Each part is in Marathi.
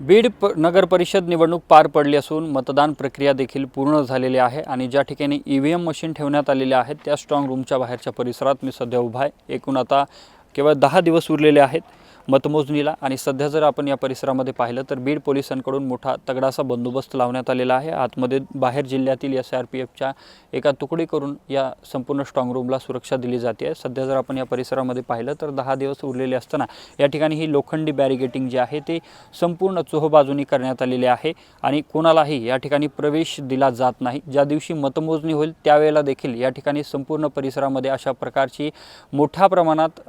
नगर परिषद निवडणूक पार पडली असून मतदान प्रक्रिया देखील पूर्ण झालेली आहे आणि ज्या ठिकाणी ईव्हीएम मशीन ठेवण्यात आलेले आहेत त्या स्ट्रॉंग रूमच्या बाहेरच्या परिसरात मी सध्या उभा आहे। एकूण आता केवळ 10 दिवस उरलेले आहेत मतमोजणीला आणि सध्या जर आपण या परिसरामध्ये पाहिलं तर बीड पोलिसांकडून मोठा तगडासा बंदोबस्त लावण्यात आलेला आहे। आतमध्ये बाहेर जिल्ह्यातील SRPFच्या एका तुकडी करून या संपूर्ण स्ट्रॉंग रूमला सुरक्षा दिली जाते। सध्या जर आपण या परिसरामध्ये पाहिलं तर 10 दिवस उरलेले असताना या ठिकाणी ही लोखंडी बॅरिगेटिंग जी आहे ते संपूर्ण चोहोबाजूनी करण्यात आलेले आहे आणि कोणालाही या ठिकाणी प्रवेश दिला जात नाही। ज्या दिवशी मतमोजणी होईल त्यावेळेला देखील या ठिकाणी संपूर्ण परिसरामध्ये अशा प्रकारची मोठ्या प्रमाणात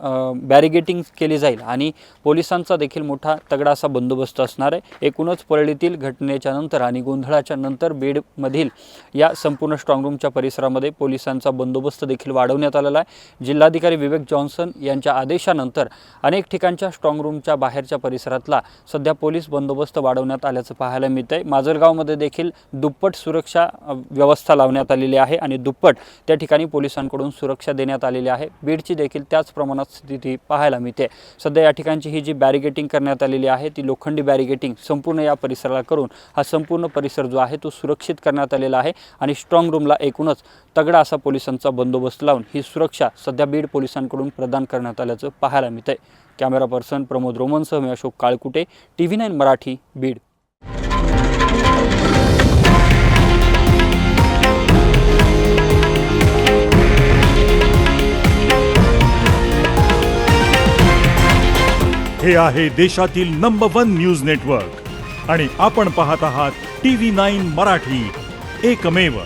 बॅरिगेटिंग केली जाईल आणि पोलिसांचा देखील मोठा तगडा असा बंदोबस्त असणार आहे। एकूणच परळीतील घटनेच्या नंतर आणि गोंधळाच्या नंतर बीडमधील या संपूर्ण स्ट्रॉंग रूमच्या परिसरामध्ये पोलिसांचा बंदोबस्त देखील वाढवण्यात आलेला आहे। जिल्हाधिकारी विवेक जॉन्सन यांच्या आदेशानंतर अनेक ठिकाणच्या स्ट्रॉंग रूमच्या बाहेरच्या परिसरातला सध्या पोलीस बंदोबस्त वाढवण्यात आल्याचं पाहायला मिळतंय। माजलगावमध्ये देखील दुप्पट सुरक्षा व्यवस्था लावण्यात आलेली आहे आणि दुप्पट त्या ठिकाणी पोलिसांकडून सुरक्षा देण्यात आलेली आहे। बीडची देखील त्याच प्रमाणात स्थिती पाहायला मिळते। सध्या या ठिकाणी ही जी बॅरिगेटिंग करण्यात आलेली आहे ती लोखंडी बॅरिगेटिंग संपूर्ण या परिसराला करून हा संपूर्ण परिसर जो आहे तो सुरक्षित करण्यात आलेला आहे आणि स्ट्रॉंग रूमला एकूणच तगडा असा पोलिसांचा बंदोबस्त लावून ही सुरक्षा सध्या बीड पोलिसांकडून प्रदान करण्यात आल्याचं पाहायला मिळतंय। कॅमेरा पर्सन प्रमोद रोमनसह मी अशोक काळकुटे, TV9 मराठी, बीड। हे आहे देशातील नंबर 1 न्यूज नेटवर्क आणि आपण पाहत आहात TV9 मराठी, एकमेव।